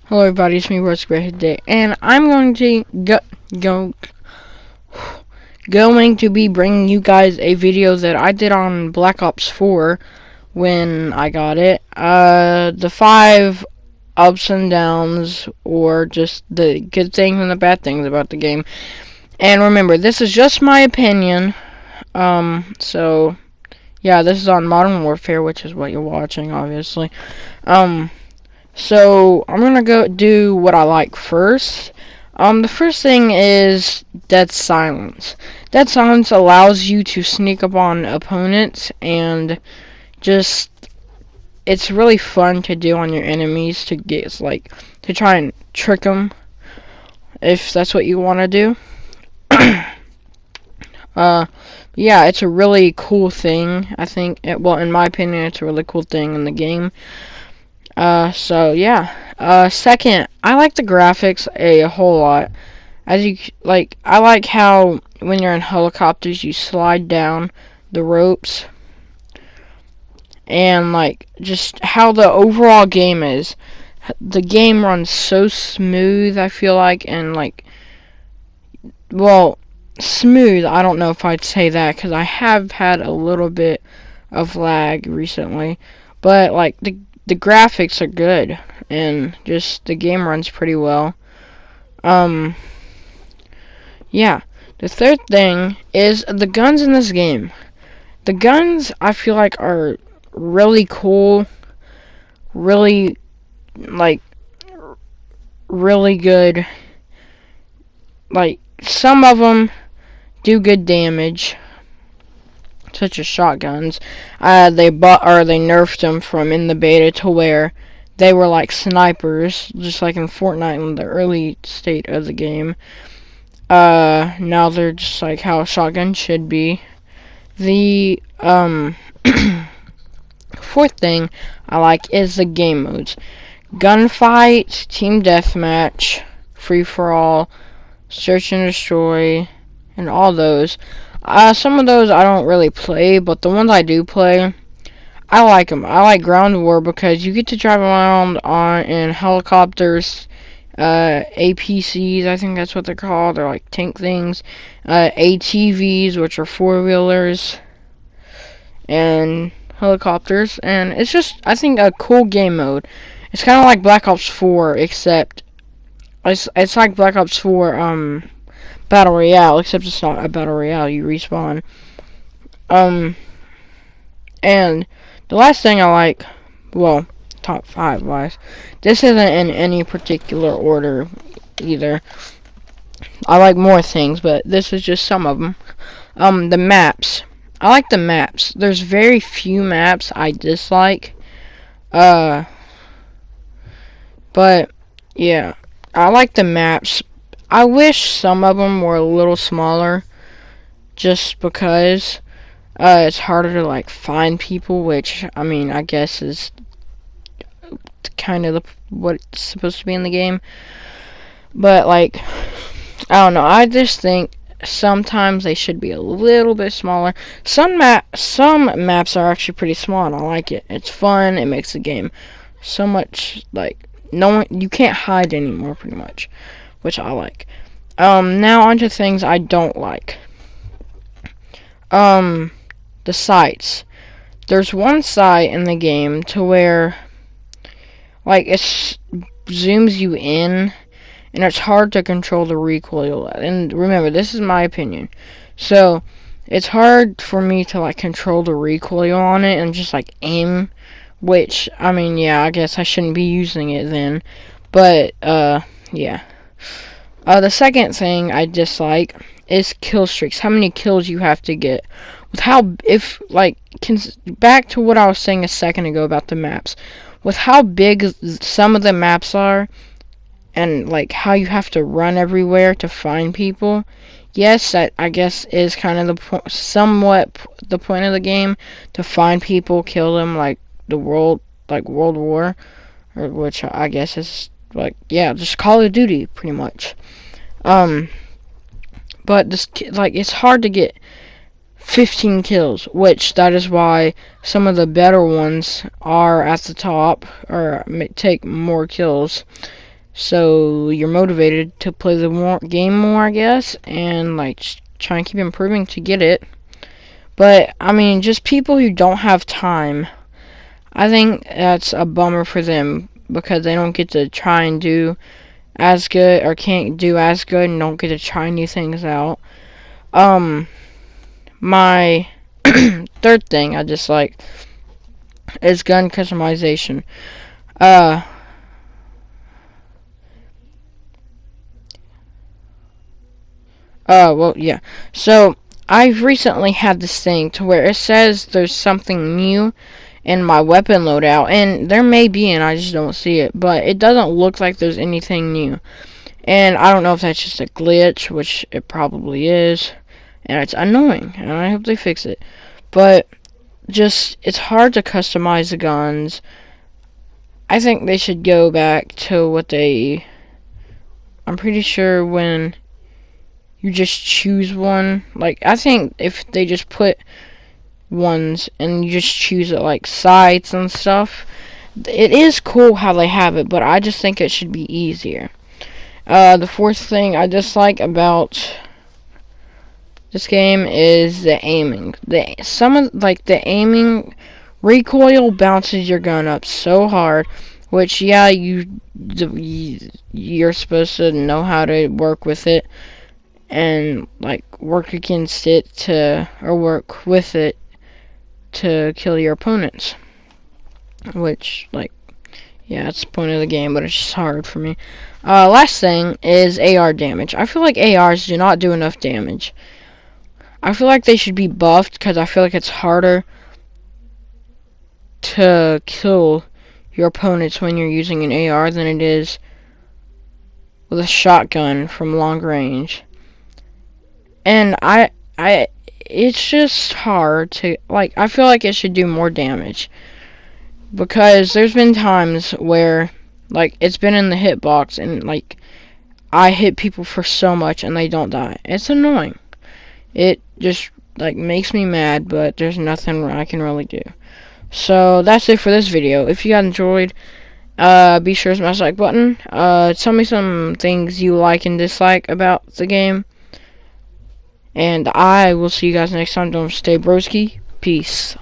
Hello everybody, it's me, Roast Gray today, and I'm going to going to be bringing you guys a video that I did on Black Ops 4 when I got it. The 5 ups and downs, or just the good things and the bad things about the game. And remember, this is just my opinion. So yeah, this is on Modern Warfare, which is what you're watching, obviously. So I'm gonna go do what I like first. The first thing is Dead Silence. Dead Silence allows you to sneak up on opponents, and just it's really fun to do on your enemies to try and trick them if that's what you want to do. Yeah, it's a really cool thing. I think well, in my opinion, it's a really cool thing in the game. So yeah. Second, I like the graphics a whole lot. I like how when you're in helicopters, you slide down the ropes, and just how the overall game is. The game runs so smooth, I feel like, and well, smooth. I don't know if I'd say that because I have had a little bit of lag recently, but the graphics are good, and just the game runs pretty well. Yeah. The third thing is the guns in this game. The guns, I feel like, are really cool, really, like, really good. Some of them do good damage, such as shotguns. They nerfed them from in the beta to where they were like snipers, just like in Fortnite in the early state of the game. Now they're just like how shotguns should be. The fourth thing I like is the game modes: gunfight, team deathmatch, free for all, search and destroy, and all those. Some of those I don't really play, but the ones I do play, I like them. I like ground war because you get to drive around in helicopters, APCs, I think that's what they're called. They're like tank things. ATVs, which are four-wheelers, and helicopters. And it's just, I think, a cool game mode. It's kind of like Black Ops 4, except it's like Black Ops 4 Battle Royale, except it's not a Battle Royale. You respawn. And the last thing I like, well, top 5 wise, this isn't in any particular order either. I like more things, but this is just some of them. The maps. I like the maps. There's very few maps I dislike. But yeah, I like the maps. I wish some of them were a little smaller, just because it's harder to find people, which I mean I guess is kind of what's supposed to be in the game. But I don't know. I just think sometimes they should be a little bit smaller. Some maps are actually pretty small, and I like it. It's fun. It makes the game so much no one, you can't hide anymore, pretty much, which I like. Now onto things I don't like. The sights. There's one sight in the game to where it zooms you in, and it's hard to control the recoil. And remember, this is my opinion. So it's hard for me to control the recoil on it and just aim. Which, I mean, yeah, I guess I shouldn't be using it then. But yeah. The second thing I dislike is kill streaks. How many kills you have to get. With back to what I was saying a second ago about the maps. With how big some of the maps are, and how you have to run everywhere to find people. Yes, that I guess is kind of somewhat the point of the game, to find people, kill them, World War, or which I guess is just Call of Duty pretty much. But this it's hard to get 15 kills, which that is why some of the better ones are at the top, or take more kills. so you're motivated to play the game more, I guess, and like try and keep improving to get it. But I mean, just people who don't have time, I think that's a bummer for them because they don't get to try and do as good, or can't do as good, and don't get to try new things out. My third thing I dislike is gun customization. Uh, well, yeah. So, I've recently had this thing to where it says there's something new in my weapon loadout, and there may be, and I just don't see it, but it doesn't look like there's anything new. And I don't know if that's just a glitch, which it probably is, and it's annoying, and I hope they fix it. But just, it's hard to customize the guns. I think they should go back to what they, I'm pretty sure when you just choose one, like, I think if they just put ones and you just choose it, like sights and stuff, it is cool how they have it, but I just think it should be easier. The fourth thing I dislike about this game is the aiming. The aiming recoil bounces your gun up so hard, which yeah, you're supposed to know how to work with it and like work against it to, or work with it to kill your opponents. Which, like, yeah, that's the point of the game, but it's just hard for me. Last thing is AR damage. I feel like ARs do not do enough damage. I feel like they should be buffed because I feel like it's harder to kill your opponents when you're using an AR than it is with a shotgun from long range. And it's just hard to, like, I feel like it should do more damage. Because there's been times where, like, it's been in the hitbox and, like, I hit people for so much and they don't die. It's annoying. It just, like, makes me mad, but there's nothing I can really do. So, that's it for this video. If you guys enjoyed, be sure to smash the like button. Tell me some things you like and dislike about the game. And I will see you guys next time. Don't stay broski. Peace.